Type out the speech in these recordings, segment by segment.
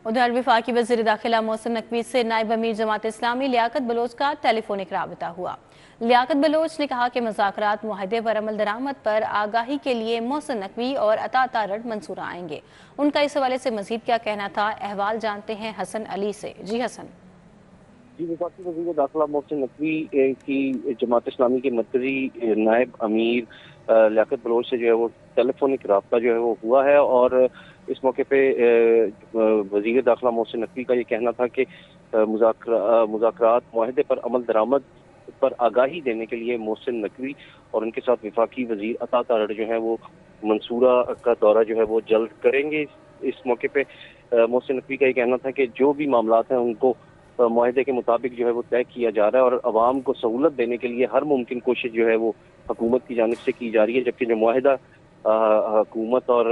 उधर वफाकी वज़ीर दाखिला मोहसिन नकवी से नायब अमीर जमात इस्लामी लियाकत बलोच का टेलीफोनिक राबता हुआ। लियाकत बलोच ने कहा कि मुज़ाकरात मुआहदे पर अमल दरामद पर आगाही के लिए मोहसिन नकवी और अता तारड़ मंसूरा आएंगे। उनका इस हवाले से मजीद क्या कहना था, अहवाल जानते हैं हसन अली से। जी हसन। जी, वफाकी वज़ीर दाखिला मोहसिन नकवी की जमात इस्लामी के मरकजी नायब अमीर लियाकत बलोच से जो है वो टेलीफोनिक राब्ता जो है वो हुआ है, और इस मौके पे वज़ीर दाखिला मोहसिन नकवी का ये कहना था कि मुज़ाकरात मुआहदे पर अमल दरामद पर आगाही देने के लिए मोहसिन नकवी और उनके साथ वफाकी वज़ीर अता तारड़ जो है वो मंसूरा का दौरा जो है वो जल्द करेंगे। इस मौके पे मोहसिन नकवी का ये कहना था कि जो भी मामलात हैं उनको मुआहदे के मुताबिक जो है वो तय किया जा रहा है, और आवाम को सहूलत देने के लिए हर मुमकिन कोशिश जो है वो हुकूमत की जानिब से की जा रही है। जबकि जो मुआहदा हुकूमत और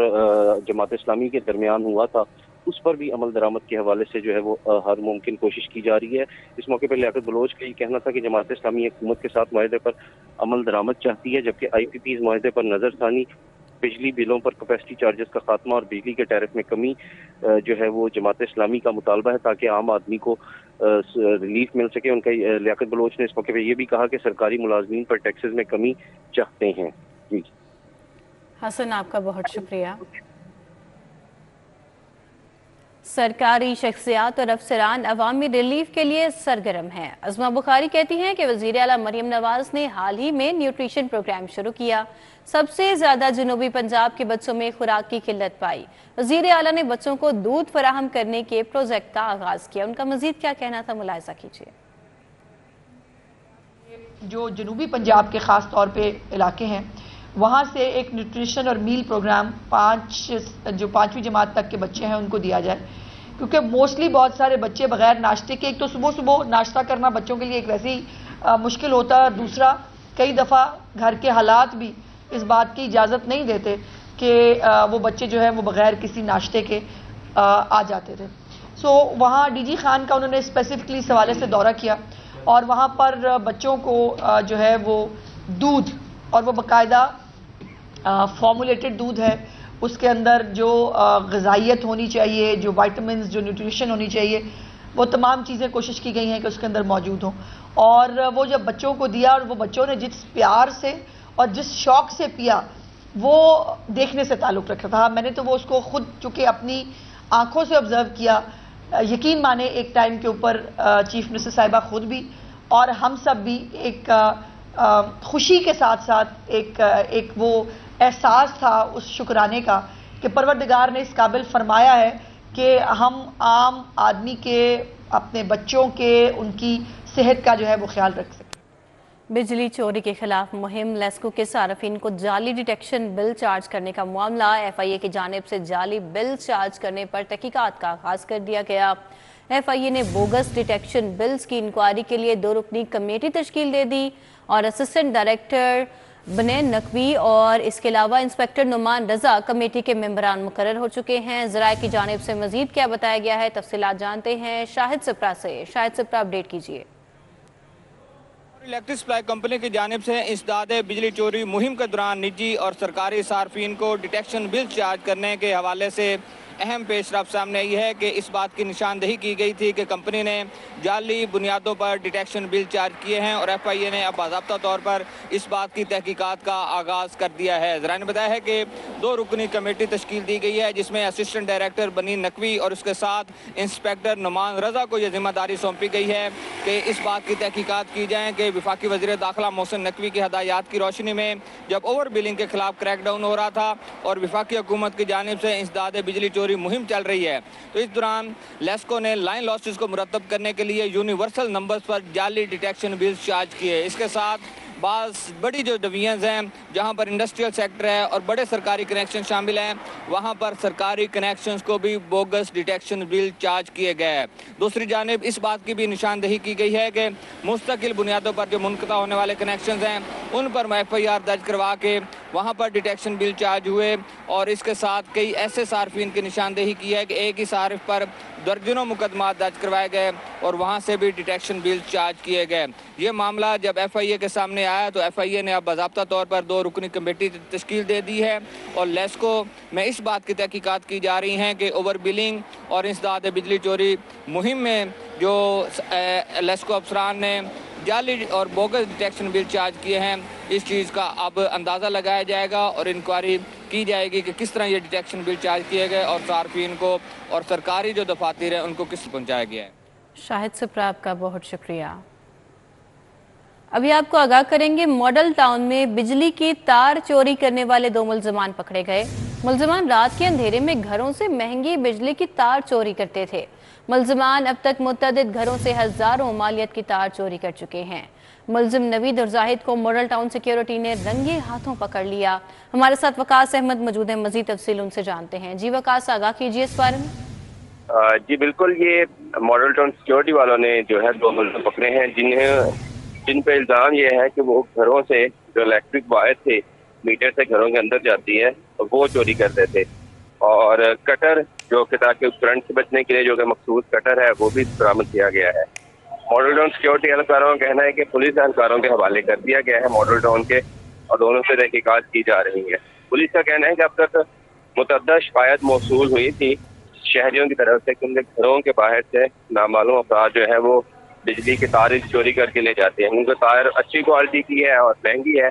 जमात इस्लामी के दरमियान हुआ था उस पर भी अमल दरामद के हवाले से जो है वो हर मुमकिन कोशिश की जा रही है। इस मौके पर लियाकत बलोच का ये कहना था कि जमात इस्लामी हुकूमत के साथ मुआहदे पर अमल दरामद चाहती है, जबकि IPPs मुआहदे पर नज़रसानी, बिजली बिलों पर कैपेसिटी चार्जेस का खात्मा और बिजली के टैरिफ में कमी जो है वो जमात इस्लामी का मुतालबा है, ताकि आम आदमी को रिलीफ मिल सके। उनका लियाकत बलोच ने इस मौके पर यह भी कहा कि सरकारी मुलाजमीन पर टैक्सेस में कमी चाहते हैं। जी हसन, आपका बहुत शुक्रिया। सरकारी शख्सियात और अफसरान अवामी रिलीफ के लिए सरगर्म हैं। अज़मा बुखारी कहती हैं कि वज़ीर आला मरियम नवाज ने हाल ही में न्यूट्रिशन प्रोग्राम शुरू किया। सबसे ज़्यादा जनूबी पंजाब के बच्चों में खुराक की किल्लत पाई। वज़ीर आला ने बच्चों को दूध फराहम करने के प्रोजेक्ट का आगाज़ किया। उनका मज़ीद क्या कहना था, मुलाहिज़ा कीजिए। जो जनूबी पंजाब के ख़ास तौर पे इलाके हैं, वहाँ से एक न्यूट्रिशन और मील प्रोग्राम जो 5वीं जमात तक के बच्चे हैं उनको दिया जाए, क्योंकि मोस्टली बहुत सारे बच्चे बगैर नाश्ते के, एक तो सुबह सुबह नाश्ता करना बच्चों के लिए एक वैसे ही मुश्किल होता है, दूसरा कई दफ़ा घर के हालात भी इस बात की इजाज़त नहीं देते कि वो बच्चे जो है वो बगैर किसी नाश्ते के आ जाते थे। सो वहाँ DG खान का उन्होंने स्पेसिफिकली इस हवाले से दौरा किया, और वहाँ पर बच्चों को जो है वो दूध, और वो बाकायदा फॉर्मुलेटेड दूध है, उसके अंदर जो ग़िज़ाइयत होनी चाहिए, जो वाइटामिन्स, जो न्यूट्रिशन होनी चाहिए, वो तमाम चीज़ें कोशिश की गई हैं कि उसके अंदर मौजूद हों। और वो जब बच्चों को दिया, और वो बच्चों ने जिस प्यार से और जिस शौक़ से पिया, वो देखने से ताल्लुक़ रखता था। मैंने तो वो उसको ख़ुद चूँकि अपनी आँखों से ऑब्ज़र्व किया, यकीन माने एक टाइम के ऊपर चीफ मिनिस्टर साहिबा ख़ुद भी और हम सब भी एक खुशी के साथ साथ एक वो एहसास था उस शुक्राने का कि परवरदिगार ने इस काबिल फरमाया है कि हम आम आदमी के, अपने बच्चों के, उनकी सेहत का जो है वो ख्याल रख सकें। बिजली चोरी के खिलाफ मुहिम, लेस्को के सार्फिन को जाली डिटेक्शन बिल चार्ज करने का मामला, FIA की जानिब से जाली बिल चार्ज करने पर तहकीकात का आगाज़ कर दिया गया। FIA ने बोगस डिटेक्शन बिल्स की इंक्वायरी के लिए 2 रुकनी कमेटी तश्कील दे दी, और असिस्टेंट डायरेक्टर बनेन नकवी और इसके अलावा इंस्पेक्टर नुमान रजा कमेटी के मेंबरान मुकर्रर हो चुके हैं। ज़राए की जानिब से मजीद क्या बताया गया है, तफसीलात जानते हैं शाहिद सिप्रा से। शाहिद सिप्रा, अपडेट कीजिए। इलेक्ट्रिक सप्लाई कंपनी की जानिब से इंसदाद बिजली चोरी मुहिम के दौरान निजी और सरकारी सार्फिन को डिटेक्शन बिल चार्ज करने के हवाले से अहम पेशरफ सामने आई है कि इस बात की निशानदही की गई थी कि कंपनी ने जाली बुनियादों पर डिटेक्शन बिल चार्ज किए हैं, और FIA ने अब बाज़ाब्ता तौर पर इस बात की तहकीकात का आगाज़ कर दिया है। ज़रा ने बताया है कि 2 रुकनी कमेटी तश्कील दी गई है, जिसमें असिस्टेंट डायरेक्टर बनीन नकवी और उसके साथ इंस्पेक्टर नुमान रजा को यह जिम्मेदारी सौंपी गई है कि इस बात की तहकीकात की जाए कि वफाकी वज़ीर दाखिला मोहसिन नकवी की हदायत की रोशनी में जब ओवर बिलिंग के खिलाफ क्रैकडाउन हो रहा था और वफाकी हुकूमत की जानिब से इंसदाद बिजली चोरी मुहिम चल रही है, तो इस दौरान लेस्को ने लाइन लॉसेस को मुरतब करने के लिए यूनिवर्सल नंबर्स पर जाली डिटेक्शन बिल्स चार्ज किए। इसके साथ बाज़ बड़ी जो डिवीजन्स हैं जहां पर इंडस्ट्रियल सेक्टर है और बड़े सरकारी कनेक्शन शामिल हैं, वहां पर सरकारी कनेक्शंस को भी बोगस डिटेक्शन बिल चार्ज किए गए हैं। दूसरी जानिब इस बात की भी निशानदही की गई है कि मुस्तकिल बुनियादों पर जो मुनक़ता होने वाले कनेक्शंस हैं उन पर FIR दर्ज करवा के वहाँ पर डिटेक्शन बिल चार्ज हुए, और इसके साथ कई ऐसे सार्फिन की निशानदही की है कि एक ही सार्फ पर दर्जनों मुकदमा दर्ज करवाए गए और वहाँ से भी डिटेक्शन बिल चार्ज किए गए। ये मामला जब FIA के सामने आया तो FIA ने अब बाज़ाब्ता तौर पर 2 रुकनी कमेटी तश्कील दे दी है और लेस्को में इस बात की तहकीकात की जा रही हैं कि ओवर बिलिंग और इंसदाद बिजली चोरी मुहिम में जो लेस्को अफसरान ने जाली और बोगस डिटेक्शन बिल चार्ज किए हैं, इस चीज़ का अब अंदाज़ा लगाया जाएगा और इंक्वायरी की जाएगी कि किस तरह ये डिटेक्शन बिल चार्ज किए गए और सार्फिन को और सरकारी जो दफातर हैं उनको किस पहुँचाया गया है। शाहिद सुप्रा आपका बहुत शुक्रिया। अभी आपको आगाह करेंगे, मॉडल टाउन में बिजली की तार चोरी करने वाले 2 मुलजमान पकड़े गए। मुलजमान रात के अंधेरे में घरों से महंगी बिजली की तार चोरी करते थे। मुलजमान अब तक मुतअद्दिद घरों से हजारों मालियत की तार चोरी कर चुके हैं। मुलजिम नवीद और जाहिद को मॉडल टाउन सिक्योरिटी ने रंगे हाथों पकड़ लिया। हमारे साथ वकास अहमद मौजूद है, मजीद तफसील उनसे जानते हैं। जी वकास, आगाह कीजिए इस बारे में। जी बिल्कुल, ये मॉडल टाउन सिक्योरिटी वालों ने जो है 2 मुलजिम पकड़े हैं जिन पे इल्ज़ाम ये है कि वो घरों से जो इलेक्ट्रिक वायर थे मीटर से घरों के अंदर जाती है वो चोरी करते थे और कटर जो कि ताकि करंट से बचने के लिए जो कि मखसूस कटर है वो भी बरामद किया गया है। मॉडल टाउन सिक्योरिटी एहलकारों का कहना है कि पुलिस एहलकारों के हवाले कर दिया गया है मॉडल टाउन के और दोनों से तहकीकात की जा रही है। पुलिस का कहना है कि अब तक मुतअद्दिद शिकायत मौसूल हुई थी शहरियों की तरफ से कि उनके घरों के बाहर से नामालूम अफराद जो है वो बिजली की तार चोरी करके ले जाते हैं। उनकी तार अच्छी क्वालिटी की है और महंगी है,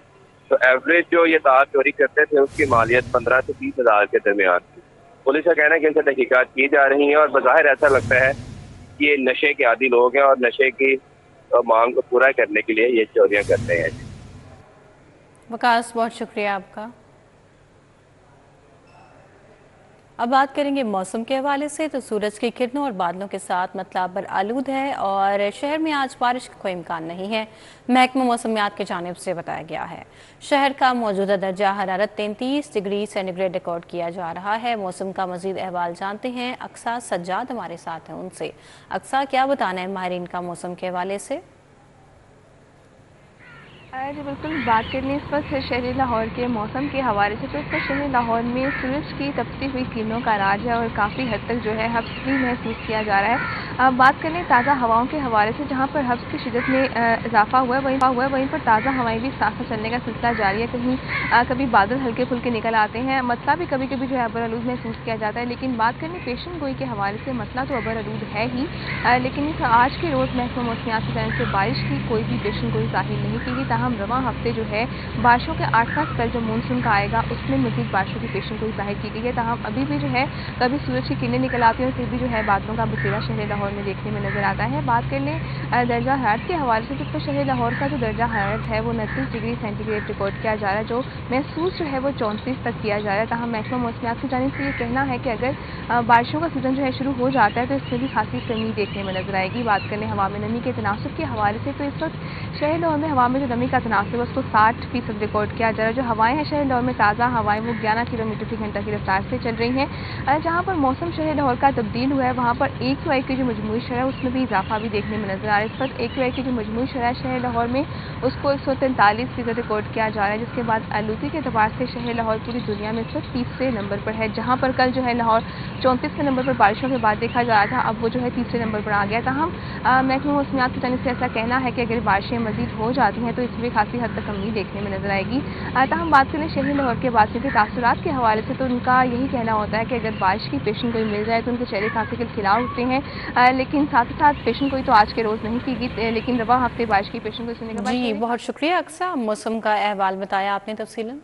तो एवरेज जो ये तार चोरी करते थे उसकी मालियत 15 से 30 हज़ार के दरमियान थी। पुलिस का कहना है कि इनसे तहकीकात की जा रही है और बज़ाहिर ऐसा लगता है कि ये नशे के आदी लोग हैं और नशे की मांग को पूरा करने के लिए ये चोरियां करते हैं। वकास, बहुत शुक्रिया आपका। अब बात करेंगे मौसम के हवाले से, तो सूरज की किरणों और बादलों के साथ मतलब पर आलूद है और शहर में आज बारिश का कोई इम्कान नहीं है। महकमा मौसमियात की जानिब से बताया गया है शहर का मौजूदा दर्जा हरारत 33 डिग्री सेंटीग्रेड रिकॉर्ड किया जा रहा है। मौसम का मजीद अहवाल जानते हैं, अक्सा सज्जाद हमारे साथ हैं, उनसे। अक्सा, क्या बताना है माहिरीन का मौसम के हवाले से? जी बिल्कुल, बात करनी इस वक्त शहरी लाहौर के मौसम के हवाले से, तो इस वक्त शहरी लाहौर में सूरज की तपती हुई किरणों का राज है और काफ़ी हद तक जो है हब्स भी महसूस किया जा रहा है। बात करें ताज़ा हवाओं के हवाले से, जहाँ पर हब्स की शिदत में इजाफा हुआ है वहीं पर ताज़ा हवाएं भी साफ चलने का सिलसिला जारी है। कहीं कभी बादल हल्के फुल्के निकल आते हैं, मसला भी कभी कभी जो है अबर आलूद महसूस किया जाता है। लेकिन बात करें पेशन गोई के हवाले से, मसला तो अबर आलूद है ही, लेकिन इस आज के रोज़ महकमा मौसमियात की जानिब से बारिश की कोई भी पेशन गोई जाहिर नहीं की गई। ताहम रवां हफ्ते जो है बारिशों के 8 स्पेल जो मानसून का आएगा उसमें मज़ीद बारिशों की पेशन गोई जाहिर की गई है। ताहम अभी भी जो है कभी सूरज की किरणें निकल आती हैं और फिर भी जो है बादलों का बसेरा शहर लाहौर में देखने में नजर आता है। बात कर लें दर्जा हरारत के हवाले से, तो शहर लाहौर का जो दर्जा हरारत है वो 29 डिग्री सेंटीग्रेड रिकॉर्ड किया जा रहा है, जो महसूस जो है वो 34 तक किया जा रहा है। ताहम महकमा मौसमियात की जानिब से ये कहना है कि अगर बारिशों का सीजन जो है शुरू हो जाता है तो इसमें भी खासी कमी देखने में नजर आएगी। बात कर लें हवा में नमी के तनासुब के हवाले से, तो इस वक्त शहर लाहौर में हवा में जो नमी का तनासुब है उसको 60% रिकॉर्ड किया जा रहा है। जो हवाएं हैं शहर लाहौर में ताज़ा हवाएं वो 11 किलोमीटर फी घंटा की रफ्तार से चल रही हैं। जहां पर मौसम शहर लाहौर का तब्दील हुआ है वहां पर AQI की जो मजमूई शरह है उसमें भी इजाफा भी देखने में नजर आ रहा है। इस वक्त AQI की जो मजमूई शरह है शहर लाहौर में उसको 143% रिकॉर्ड किया जा रहा है, जिसके बाद आलूगी के अतबार से शहर लाहौर पूरी दुनिया में सिर्फ 30वें नंबर पर है। जहाँ पर कल जो है लाहौर 34वें नंबर पर बारिशों के बाद देखा जा रहा था, अब वो जो है 30वें नंबर पर आ गया था। हम महकमा मौसमियात की जानिब से ऐसा कहना है कि अगर बारिशें मजीद हो जाती हैं तो इसमें भी खासी हद तक कमी देखने में नजर आएगी। हम बात करें शहरी लाहौर के वासियों के तासुरात के हवाले से, तो उनका यही कहना होता है कि अगर बारिश की पेशन कोई मिल जाए तो उनके चेहरे खांसी के खिलाफ उठते हैं। लेकिन साथ ही साथ पेशन कोई तो आज के रोज़ नहीं की गई, लेकिन रवा हफ्ते बारिश की पेशन कोई सुनने के बाद। जी बहुत शुक्रिया अक्सा, मौसम का अहवाल बताया आपने तफसीलन।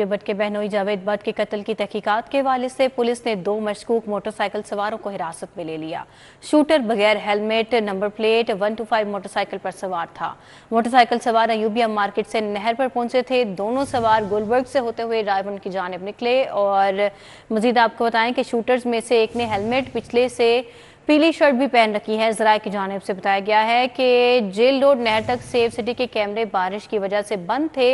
भट्ट के बहनोई जावेद भट्ट के कत्ल की तहकीकात के हवाले से पुलिस ने 2 मशकूक मोटरसाइकिल सवारों को हिरासत में ले लिया। शूटर बगैर हेलमेट, नंबर प्लेट 125 मोटरसाइकिल पर सवार था। मोटरसाइकिल सवार अयूबिया मार्केट से नहर पर पहुंचे थे। दोनों सवार गुलबर्ग से होते हुए रायबंद की जानिब निकले। और मजीद आपको बताएं कि शूटर्स में से एक ने हेलमेट पिछले से पीली शर्ट भी पहन रखी है। ज़राए की जानिब से बताया गया है कि जेल रोड नहर तक सेफ सिटी के कैमरे बारिश की वजह से बंद थे।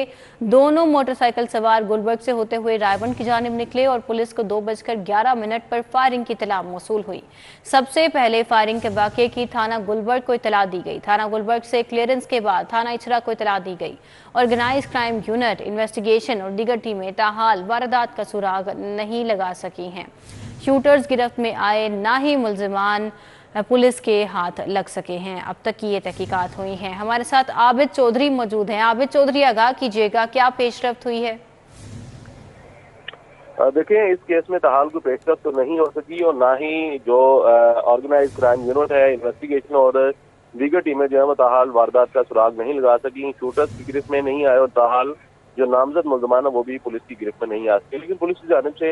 दोनों मोटरसाइकिल सवार गुलबर्ग से होते हुए रायबंद की जानिब निकले और पुलिस को 2:11 पर फायरिंग की इतला मौसूल हुई। सबसे पहले फायरिंग के वाक़े की थाना गुलबर्ग को इतला दी गई। थाना गुलबर्ग से क्लियरेंस के बाद थाना इचरा को इतला दी गई। ऑर्गेनाइज क्राइम यूनिट, इन्वेस्टिगेशन और दीगर टीमें ताहाल वारदात का सुराग नहीं लगा सकी हैं। शूटर्स गिरफ्त में आए, ना ही मुल्जिमान पुलिस के हाथ लग सके हैं। अब तक की ये तहकीकात हुई हैं। हमारे साथ आबिद चौधरी मौजूद हैं। आबिद चौधरी, आगाह कीजिएगा, क्या पेशरफ्त हुई है? देखिए, इस केस में ताहाल कोई पेशरफ्त तो नहीं हो सकी और ना ही जो ऑर्गेनाइज क्राइम यूनिट है, इन्वेस्टिगेशन और दीगर टीमें जो है वो ताहाल वारदात का सुराग नहीं लगा सकी। शूटर्स की गिरफ्त में नहीं आए और ताहाल जो नामजद मुल्ज़मान है वो भी पुलिस की गिरफ्त में नहीं आ सके। लेकिन पुलिस की जानिब से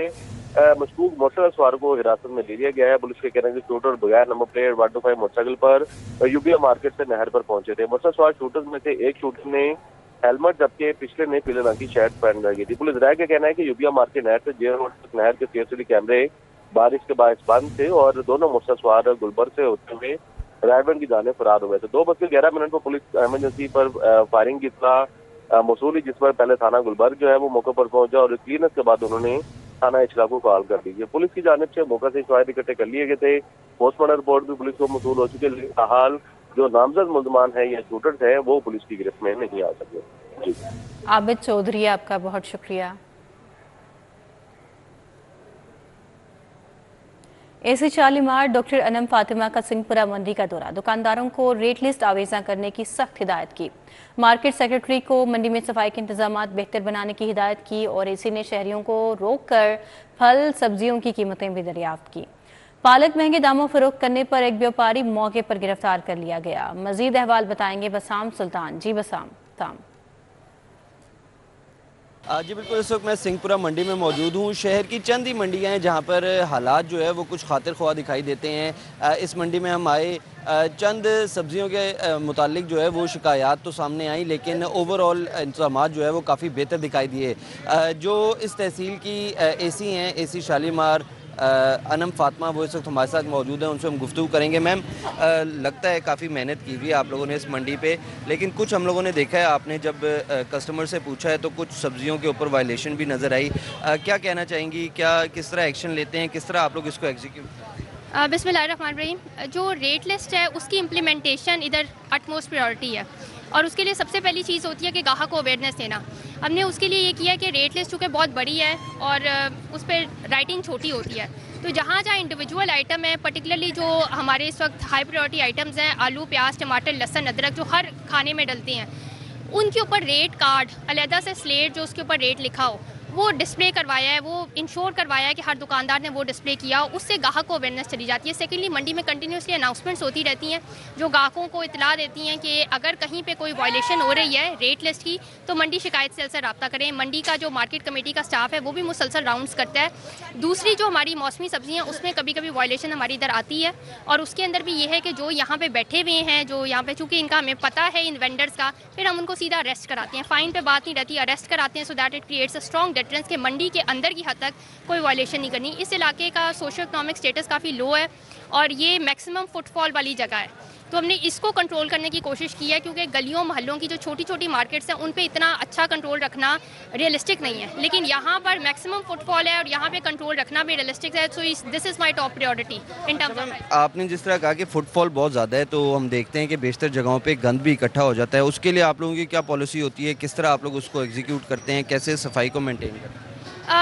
मशकूक मोटरसाइकिल सवार को हिरासत में ले लिया गया है। पुलिस के कहने के शूटर बगैर नंबर प्लेट 125 मोटरसाइकिल पर यूबिया मार्केट से नहर पर पहुंचे थे। मोटरसाइकिल सवार शूटर्स में से एक शूटर ने हेलमेट जबकि पिछले ने पीले रंग की शर्ट पहन रखी थी। पुलिस राय का कहना है कि यूबिया मार्केट नहर से जेल रोड तक नहर के सीसीटीवी कैमरे बारिश के बायस बंद थे और दोनों मोटरसाइकिल सवार गुलबर से होते हुए रायबंद की जाने फरार हुए थे। 2:11 पर पुलिस इमरजेंसी पर फायरिंग की इत्तला मौसूल, जिस पर पहले थाना गुलबर्ग जो है वो मौके पर पहुंचा और क्लीनेस के बाद उन्होंने थाना इचला को कॉल कर दी। पुलिस की जानिब से मौके से शवाहिद इकट्ठे कर लिए गए थे। पोस्टमार्टम रिपोर्ट भी पुलिस को मौसूल हो चुकी है। हाल जो नामजद मुल्ज़मान है या शूटर्स हैं वो पुलिस की गिरफ्त में नहीं आ सके। जी आबिद चौधरी, आपका बहुत शुक्रिया। एसी शालीमार डॉक्टर अनम फातिमा का सिंहपुरा मंडी का दौरा, दुकानदारों को रेट लिस्ट आवेजा करने की सख्त हिदायत की। मार्केट सेक्रेटरी को मंडी में सफाई के इंतजाम बेहतर बनाने की हिदायत की और एसी ने शहरियों को रोक कर फल सब्जियों की कीमतें भी दरियाफ्त की। पालक महंगे दामों फरोख्त करने पर एक व्यापारी मौके पर गिरफ्तार कर लिया गया। मजीद अहवाल बताएंगे बसाम सुल्तान। जी बसाम। जी बिल्कुल, इस वक्त मैं सिंहपुरा मंडी में मौजूद हूँ। शहर की चंद ही मंडियाँ हैं जहाँ पर हालात जो है वो कुछ खातिर ख्वाह दिखाई देते हैं। इस मंडी में हम आए, चंद सब्जियों के मुतालिक जो है वो शिकायत तो सामने आई, लेकिन ओवरऑल इंतजाम जो है वो काफ़ी बेहतर दिखाई दिए। जो इस तहसील की एसी हैं, एसी शालीमार अनम फातिमा, वो इस वक्त हमारे साथ मौजूद हैं, उनसे हम गुफ्तगू करेंगे। मैम, लगता है काफ़ी मेहनत की हुई है आप लोगों ने इस मंडी पे, लेकिन कुछ हम लोगों ने देखा है, आपने जब कस्टमर से पूछा है तो कुछ सब्जियों के ऊपर वायलेशन भी नज़र आई। क्या कहना चाहेंगी, क्या किस तरह एक्शन लेते हैं, किस तरह आप लोग इसको एग्जीक्यूट? बिस्मिल्लाहिर्रहमानिर्रहीम। जो रेट लिस्ट है उसकी इम्प्लीमेंटेशन इधर अटमोस्ट प्रायोरिटी है और उसके लिए सबसे पहली चीज़ होती है कि ग्राहक को अवेयरनेस देना। हमने उसके लिए ये किया कि रेट लिस्ट चूँकि बहुत बड़ी है और उस पर राइटिंग छोटी होती है, तो जहाँ जहाँ इंडिविजुअल आइटम है, पर्टिकुलरली जो हमारे इस वक्त हाई प्रायोरिटी आइटम्स हैं, आलू, प्याज, टमाटर, लहसुन, अदरक, जो हर खाने में डलते हैं, उनके ऊपर रेट कार्ड, अलहदा से स्लेट जो उसके ऊपर रेट लिखा हो, वो डिस्प्ले करवाया है, वो इंश्योर करवाया है कि हर दुकानदार ने वो डिस्प्ले किया, उससे ग्राहक को अवेयरनेस चली जाती है। सेकेंडली, मंडी में कंटिन्यूसली अनाउंसमेंट्स होती रहती हैं जो ग्राहकों को इतला देती हैं कि अगर कहीं पे कोई वायलेशन हो रही है रेट लिस्ट की तो मंडी शिकायत सेल से रब्ता करें। मंडी का जो मार्केट कमेटी का स्टाफ है वो भी मुसलसल राउंड्स करता है। दूसरी जो हमारी मौसमी सब्जियाँ, उसमें कभी कभी वायलेशन हमारी इधर आती है और उसके अंदर भी ये है कि जो यहाँ पे बैठे हुए हैं, जो यहाँ पे चूँकि इनका हमें पता है इन वेंडर्स का, फिर हम उनको सीधा अरेस्ट कराते हैं। फाइन पे बात नहीं रहती, अरेस्ट कराते हैं, so that it creates a strong deterrence कि मंडी के अंदर की हद तक कोई वायलेशन नहीं करनी। इस इलाके का सोशो इकोनॉमिक स्टेटस काफ़ी लो है और ये मैक्सिमम फुटफॉल वाली जगह है, तो हमने इसको कंट्रोल करने की कोशिश की है, क्योंकि गलियों मोहल्लों की जो छोटी छोटी मार्केट्स हैं उन पे इतना अच्छा कंट्रोल रखना रियलिस्टिक नहीं है, लेकिन यहाँ पर मैक्सिमम फुटफॉल है और यहाँ पे कंट्रोल रखना भी रियलिस्टिक है। So this is my top priority in terms of. आपने जिस तरह कहा कि फुटफॉल बहुत ज़्यादा है, तो हम देखते हैं कि बेशतर जगहों पे गंद भी इकट्ठा हो जाता है। उसके लिए आप लोगों की क्या पॉलिसी होती है, किस तरह आप लोग उसको एग्जीक्यूट करते हैं, कैसे सफाई को मेनटेन करते हैं?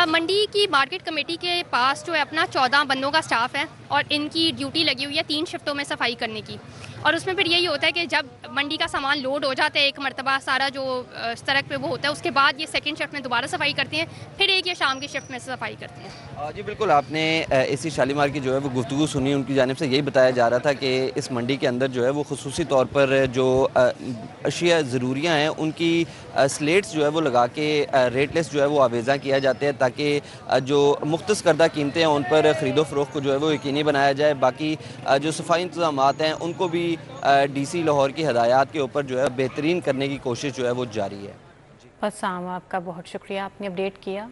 मंडी की मार्केट कमेटी के पास जो है अपना 14 बंदों का स्टाफ है और इनकी ड्यूटी लगी हुई है 3 शिफ्टों में सफाई करने की। और उसमें फिर यही होता है कि जब मंडी का सामान लोड हो जाता है एक मरतबा सारा जो सड़क पे वो होता है, उसके बाद ये सेकंड शिफ्ट में दोबारा सफाई करते हैं, फिर एक या शाम की शिफ्ट में सफाई करते हैं। जी बिल्कुल, आपने एसी शालीमार की जो है वो गुफ्तगू सुनी, उनकी जानिब से यही बताया जा रहा था कि इस मंडी के अंदर जो है वो खुसूसी तौर पर जो अशिया ज़रूरियाँ हैं उनकी स्लेट्स जो है वो लगा के रेट लिस्ट जो है वो आवेज़ा किया जाता है, ताकि जो मुख्तस करदा कीमतें हैं उन पर ख़रीदो फ़रोख्त को जो है वो यकीनी बनाया जाए। बाकी जो सफाई इंतजाम हैं उनको भी DC लाहौर की हदायत के ऊपर जो है बेहतरीन करने की कोशिश जो है वो जारी है। बसाम, आपका बहुत शुक्रिया, आपने अपडेट किया।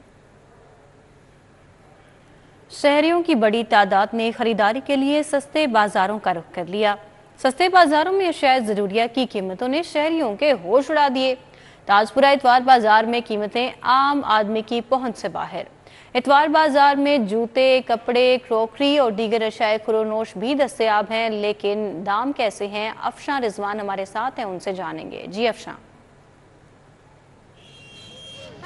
शहरियों की बड़ी तादाद ने खरीदारी के लिए सस्ते बाजारों का रुख कर लिया। सस्ते बाजारों में अशिया ज़रूरिया की कीमतों ने शहरियों के होश उड़ा दिए। ताजपुरा इतवार बाजार में कीमतें आम आदमी की पहुंच से बाहर। इतवार बाजार में जूते, कपड़े, क्रोकरी और दीगर अशिया खुरोनोश भी दस्तयाब हैं, लेकिन दाम कैसे हैं? अफशां रिजवान हमारे साथ हैं, उनसे जानेंगे। जी अफशां।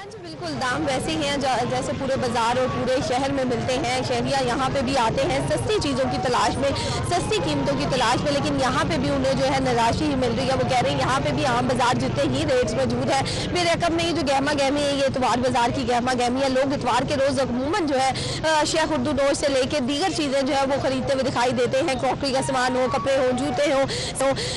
हाँ जी बिल्कुल, दाम वैसे ही हैं जैसे पूरे बाजार और पूरे शहर में मिलते हैं। शहरिया यहाँ पे भी आते हैं सस्ती चीज़ों की तलाश में, सस्ती कीमतों की तलाश में, लेकिन यहाँ पे भी उन्हें जो है निराशा ही मिल रही है। वो कह रहे हैं यहाँ पे भी आम बाजार जितने ही रेट्स मौजूद है। मेरे रकम में ये जो गहमा गहमी है, ये इतवार बाजार की गहमा गहमी है। लोग इतवार के रोज़ अमूमन जो है शेख उर्दू नोट से लेकर दीगर चीज़ें जो है वो खरीदते हुए दिखाई देते हैं। क्रॉकरी का सामान हो, कपड़े हो, जूते हो,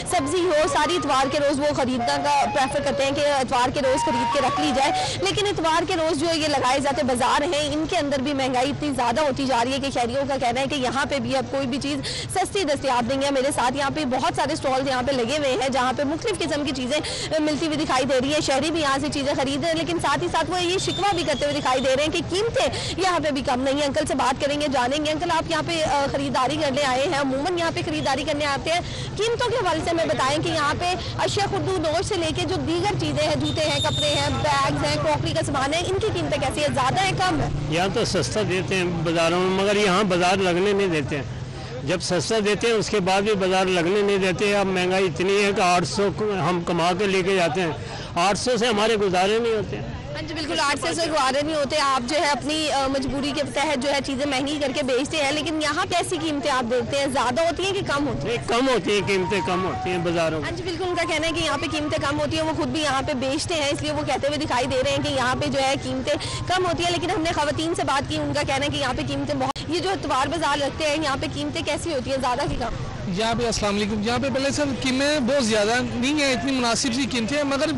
सब्जी हो, सारी इतवार के रोज़ वो खरीदना का प्रेफर करते हैं कि इतवार के रोज़ खरीद के रख ली जाए। लेकिन इतवार के रोज़ जो ये लगाए जाते बाजार हैं, इनके अंदर भी महंगाई इतनी ज़्यादा होती जा रही है कि शहरियों का कहना है कि यहाँ पे भी अब कोई भी चीज़ सस्ती दस्तयाब नहीं है। मेरे साथ यहाँ पे बहुत सारे स्टॉल यहाँ पे लगे हुए हैं जहाँ पे मुख्तलिफ किस्म की चीज़ें मिलती हुई दिखाई दे रही है। शहरी भी यहाँ से चीज़ें खरीद रहे हैं, लेकिन साथ ही साथ वो ये शिकवा भी करते हुए दिखाई दे रहे हैं कि कीमतें यहाँ पे भी कम नहीं है। अंकल से बात करेंगे, जानेंगे। अंकल, आप यहाँ पे खरीदारी करने आए हैं, अमूमन यहाँ पे खरीदारी करने आते हैं, कीमतों के हवाले से हमें बताएं कि यहाँ पे अशिया खुर्दू नोट से लेके जो दीगर चीज़ें हैं, जूते हैं, कपड़े हैं, बैग्स हैं, क्रॉकरी का सामान है, इनकी कीमतें कैसी है? ज़्यादा है, कम है? यहाँ तो सस्ता देते हैं बाज़ारों में, मगर यहाँ बाज़ार लगने नहीं देते हैं। जब सस्ता देते हैं उसके बाद भी बाज़ार लगने नहीं देते। अब महंगाई इतनी है कि 800 हम कमा के लेके जाते हैं, 800 से हमारे गुजारे नहीं होते हैं। हाँ जी बिल्कुल, 800 से गुजारे नहीं होते। आप जो है अपनी मजबूरी के तहत जो है चीज़ें महंगी करके बेचते हैं, लेकिन यहाँ कैसी कीमतें आप देखते हैं? ज़्यादा होती हैं कि कम होती हैं? कम होती हैं, कीमतें कम होती हैं बाज़ारों में। हाँ जी बिल्कुल, उनका कहना है कि यहाँ पे कीमतें कम होती हैं। वो खुद भी यहाँ पे बेचते हैं, इसलिए वो कहते हुए दिखाई दे रहे हैं कि यहाँ पे जो है कीमतें कम होती है। लेकिन हमने खवातीन से बात की, उनका कहना है कि यहाँ पे कीमतें बहुत, ये जो इतवार बाजार लगते हैं, यहाँ पे कीमतें कैसी होती हैं, ज़्यादा की कम? यहाँ पे अस्सलाम वालेकुम, यहाँ पे पहले सर कीमतें बहुत ज़्यादा नहीं है, इतनी मुनासिब सी कीमतें हैं। मगर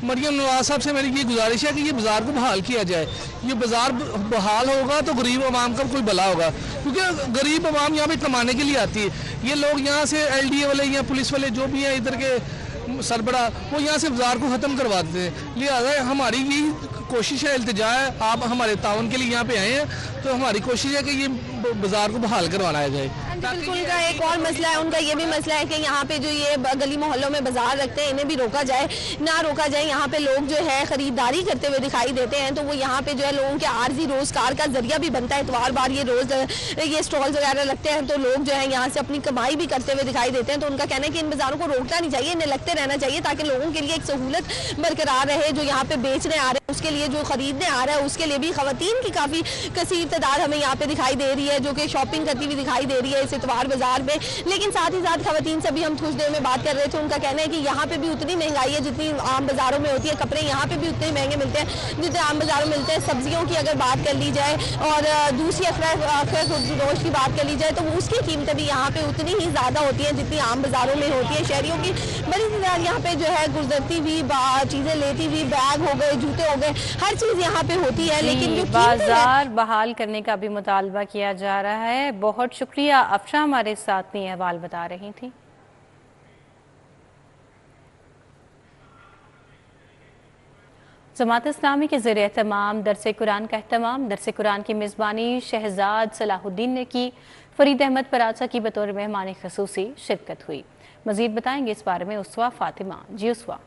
मरियम नवाज साहब से मेरी ये गुजारिश है कि ये बाज़ार को बहाल किया जाए। ये बाज़ार बहाल होगा तो गरीब आवाम का कोई भला होगा, क्योंकि गरीब आवाम यहाँ पे कमाने के लिए आती है। ये लोग यहाँ से LDA वाले या पुलिस वाले जो भी हैं इधर के सरबरा, वो यहाँ से बाज़ार को ख़त्म करवा देते हैं। लिहाजा हमारी यही कोशिश है, इल्तिजा है, आप हमारे ताउन के लिए यहाँ पे आए हैं, तो हमारी कोशिश है कि ये बाज़ार को बहाल करवाया जाए। बिल्कुल, उनका एक और मसला है, उनका ये भी मसला है कि यहाँ पे जो ये गली मोहल्लों में बाजार रखते हैं, इन्हें भी रोका जाए, ना रोका जाए। यहाँ पे लोग जो है खरीदारी करते हुए दिखाई देते हैं, तो वो यहाँ पे जो है लोगों के आर्जी रोजगार का जरिया भी बनता है। इतवार बार ये स्टॉल्स वगैरह लगते हैं, तो लोग जो है यहाँ से अपनी कमाई भी करते हुए दिखाई देते हैं। तो उनका कहना है कि इन बाजारों को रोकना नहीं चाहिए, इन्हें लगते रहना चाहिए, ताकि लोगों के लिए एक सहूलत बरकरार रहे। जो यहाँ पे बेचने आ रहे हैं उसके लिए, जो खरीदने आ रहा है उसके लिए भी खवातीन की काफ़ी कसीर तादाद हमें यहाँ पे दिखाई दे रही है, जो कि शॉपिंग करती हुई दिखाई दे रही है इस इतवार बाजार में। लेकिन साथ ही साथ खवातीन से भी हम कुछ देर में बात कर रहे थे, उनका कहना है कि यहाँ पे भी उतनी महंगाई है जितनी आम बाजारों में होती है। कपड़े यहाँ पे भी उतने महंगे मिलते हैं जितने आम बाजारों में मिलते हैं। सब्जियों की अगर बात कर ली जाए और दूसरी रोज की बात कर ली जाए, तो उसकी कीमतें भी यहाँ पे उतनी ही ज़्यादा होती हैं जितनी आम बाजारों में होती है। शहरियों की बड़ी तादाद यहाँ पे जो है गुजरती हुई, चीज़ें लेती हुई, बैग हो गए, जूते हो गए, हर चीज़ यहाँ पे होती है। लेकिन जो बाजार बहाल करने का भी मुतालबा किया जा रहा है। बहुत शुक्रिया, अफशा हमारे साथ में अहवाल बता रही थी। जमात इस्लामी के ज़रिए एहतमाम दरस कुरान का एहतमाम, दरस कुरान की मेज़बानी शहजाद सलाहुद्दीन ने की। फरीद अहमद पराचा की बतौर मेहमान ख़ुसूसी शिरकत हुई। मज़ीद बताएंगे इस बारे में उसवा फातिमा। जी उसवा।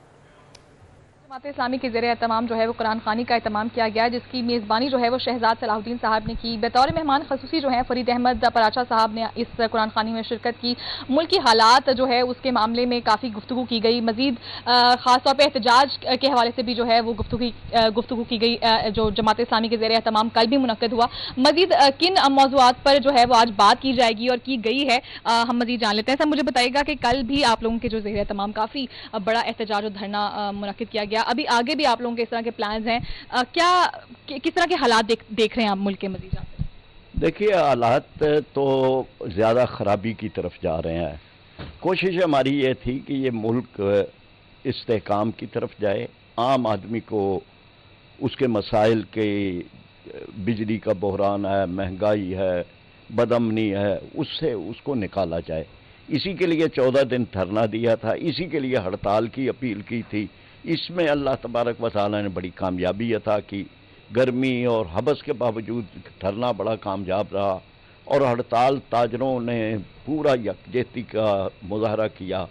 जमात इस्लामी के ज़रिए तमाम जो है वो कुरान खानी का एहतमाम किया गया, जिसकी मेज़बानी जो है वो शहजाद सलाहुद्दीन साहब ने की। बतौर मेहमान खसूसी जो है फरीद अहमद पराचा साहब ने इस कुरान खानी में शिरकत की। मुल्क की हालात जो है उसके मामले में काफ़ी गुफ्तगू की गई। मज़ीद ख़ास तौर पर एहतजाज के हवाले से भी जो है वो गुफ्तगू की गई, जो जमात इस्लामी के ज़रिए एहतमाम कल भी मुनक्कद हुआ। मज़ीद किन मौज़ूआत पर जो है वो आज बात की जाएगी और की गई है, हम मज़ीद जान लेते हैं। सर, मुझे बताइएगा कि कल भी आप लोगों के जो ज़रिए एहतमाम काफ़ी बड़ा एहतजाज और धरना मुनक्कद किया गया, अभी आगे भी आप लोगों के इस तरह के प्लान्स हैं, किस तरह के हालात देख रहे हैं आप मुल्क के? मजीद देखिए, हालात तो ज़्यादा ख़राबी की तरफ जा रहे हैं। कोशिश हमारी ये थी कि ये मुल्क इस्तेहकाम की तरफ जाए, आम आदमी को उसके मसाइल के, बिजली का बहरान है, महंगाई है, बदअमनी है, उससे उसको निकाला जाए। इसी के लिए 14 दिन धरना दिया था, इसी के लिए हड़ताल की अपील की थी। इसमें अल्लाह तबारक व तआला ने बड़ी कामयाबी अता की। गर्मी और हबस के बावजूद धरना बड़ा कामयाब रहा और हड़ताल ताजरों ने पूरा यकजहती का मुजाहरा किया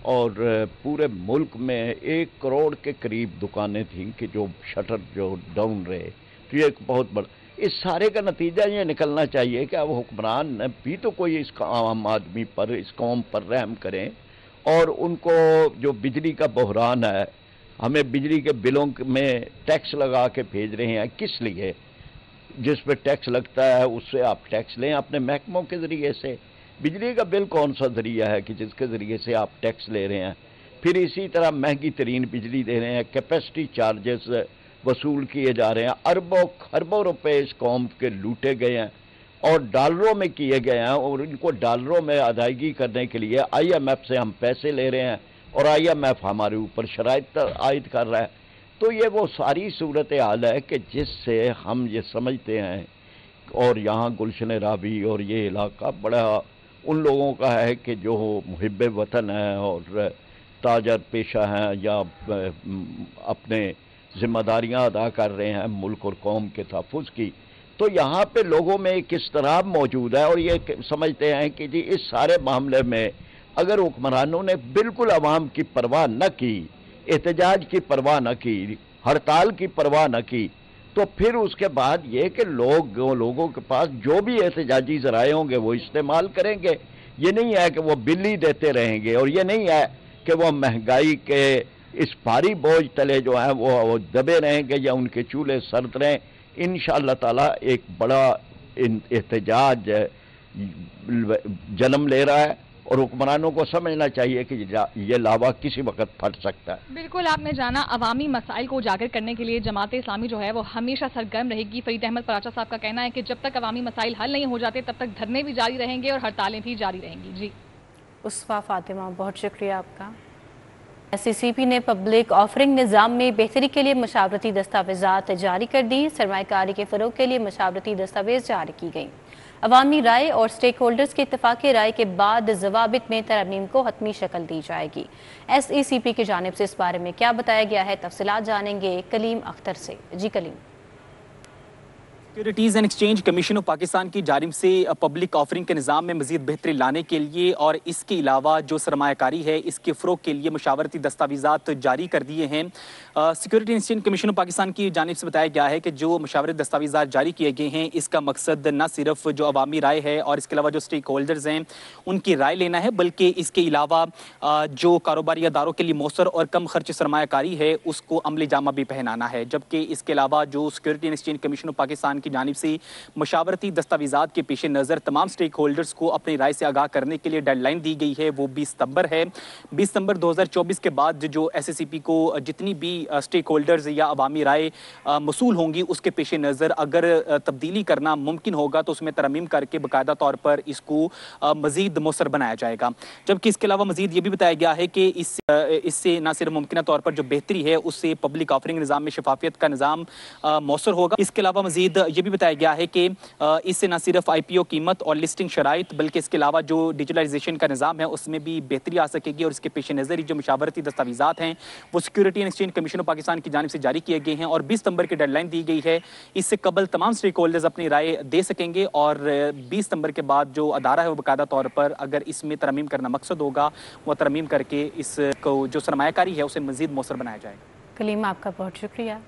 और पूरे मुल्क में 1 करोड़ के करीब दुकानें थीं कि जो शटर जो डाउन रहे। तो ये एक बहुत बड़ा, इस सारे का नतीजा ये निकलना चाहिए कि अब हुक्मरान भी तो कोई इस आम आदमी पर, इस कौम पर रहम करें और उनको जो बिजली का बहरान है, हमें बिजली के बिलों में टैक्स लगा के भेज रहे हैं, किस लिए? जिस पे टैक्स लगता है उससे आप टैक्स लें अपने महकमों के ज़रिए से। बिजली का बिल कौन सा ज़रिया है कि जिसके ज़रिए से आप टैक्स ले रहे हैं? फिर इसी तरह महंगी तरीन बिजली दे रहे हैं, कैपेसिटी चार्जेस वसूल किए जा रहे हैं, अरबों खरबों रुपए इस कौम के लूटे गए हैं और डॉलरों में किए गए हैं, और इनको डॉलरों में अदायगी करने के लिए IMF से हम पैसे ले रहे हैं और IMF हमारे ऊपर शराइत आयद कर रहा है। तो ये वो सारी सूरत हाल है कि जिससे हम ये समझते हैं, और यहाँ गुलशन रावी और ये इलाका बड़ा उन लोगों का है कि जो मुहिब वतन है और ताजर पेशा हैं या अपने जिम्मेदारियां अदा कर रहे हैं मुल्क और कौम के तहफ़्फ़ुज़ की। तो यहाँ पे लोगों में एक इस्तराब मौजूद है और ये समझते हैं कि जी इस सारे मामले में अगर हुक्मरानों ने बिल्कुल अवाम की परवाह न की, एहतजाज की परवाह न की, हड़ताल की परवाह न की, तो फिर उसके बाद ये कि लोगों के पास जो भी एहतजाजी ज़राए होंगे वो इस्तेमाल करेंगे। ये नहीं है कि वो बिल्ली देते रहेंगे, और ये नहीं है कि वो महंगाई के इस भारी बोझ तले जो है वो दबे रहेंगे या उनके चूल्हे सर्द रहें। इंशाअल्लाह ताला एक बड़ा एहतजाज जन्म ले रहा है और हुक्मरानों को समझना चाहिए कि ये लावा किसी वक्त फट सकता है। बिल्कुल, आपने जाना अवामी मसाइल को उजागर करने के लिए जमात इस्लामी जो है वो हमेशा सरगर्म रहेगी। फरीद अहमद पराचा साहब का कहना है कि जब तक अवामी मसाइल हल नहीं हो जाते तब तक धरने भी जारी रहेंगे और हड़तालें भी जारी रहेंगी। जी उसफा फातिमा, बहुत शुक्रिया आपका। SCCP ने पब्लिक ऑफरिंग निज़ाम में बेहतरी के लिए मशावरती दस्तावेज़ात जारी कर दी। सरमायाकारी के फ़रोग़ के लिए मशावरती दस्तावेज़ जारी की गई। अवामी राय और स्टेक होल्डर्स की इत्तफाक़ी राय के बाद ज़वाबित में तरमीम को हतमी शक्ल दी जाएगी। SECP की जानिब से इस बारे में क्या बताया गया है, तफसीलात जानेंगे कलीम अख्तर से। जी Kaleem. Securities and exchange commission of Pakistan की जानिब से पब्लिक ऑफरिंग के निज़ाम में मज़ीद बेहतरी लाने के लिए और इसके अलावा जो सरमायाकारी है इसके फ़रोग़ के लिए मशावरती दस्तावेज़ात जारी कर दिए हैं। Security and exchange commission of Pakistan की जानिब से बताया गया है कि जो मशावरती दस्तावेज़ात जारी किए गए हैं इसका मकसद न सिर्फ जो अवामी राय है और इसके अलावा जो स्टेक होल्डर्स हैं उनकी राय लेना है, बल्कि इसके अलावा जो कारोबारी अदारों के लिए मौसर और कम खर्च सरमायाकारी है उसको अमली जामा भी पहनाना है। जबकि इसके अलावा जो security and exchange commission of Pakistan की जानिब से मशावरती दस्तावेज़ात के पेश नज़र तमाम स्टेक होल्डर्स को अपनी राय से आगाह करने के लिए डेडलाइन दी गई है, वो 20 सितंबर है। 20 सितंबर 2024 के बाद जो SCCP को जितनी भी स्टेक होल्डर्स या अवामी राय मसूल होंगी उसके पेश नज़र अगर तब्दीली करना मुमकिन होगा तो उसमें तरमीम करके बाकायदा तौर पर इसको मज़ीद मौसर बनाया जाएगा। जबकि इसके अलावा मज़ीद ये भी बताया गया है कि इससे न सिर्फ मुमकिन तौर पर जो बेहतरी है उससे पब्लिक ऑफरिंग निज़ाम में शफाफियत का निज़ाम मौसर होगा। इसके अलावा मज़ीद ये भी बताया गया है कि इससे न सिर्फ IPO कीमत और लिस्टिंग शराइत बल्कि इसके अलावा जो डिजिटलाइजेशन का निज़ाम है उसमें भी बेहतरी आ सकेगी। और इसके पेश नज़र ही जो मशावरती दस्तावेज़ात हैं वो security and exchange commission of Pakistan की जानिब से जारी किए गए हैं और 20 सितंबर की डेडलाइन दी गई है। इससे कबल तमाम स्टेक होल्डर्स अपनी राय दे सकेंगे और 20 सितंबर के बाद जो अदारा है वो बाकायदा तौर पर अगर इसमें तरमीम करना मकसद होगा वो तरमीम करके इसको जो सरमायाकारी है उसे मज़ीद मौसर बनाया जाएगा। कलीम, आपका बहुत शुक्रिया।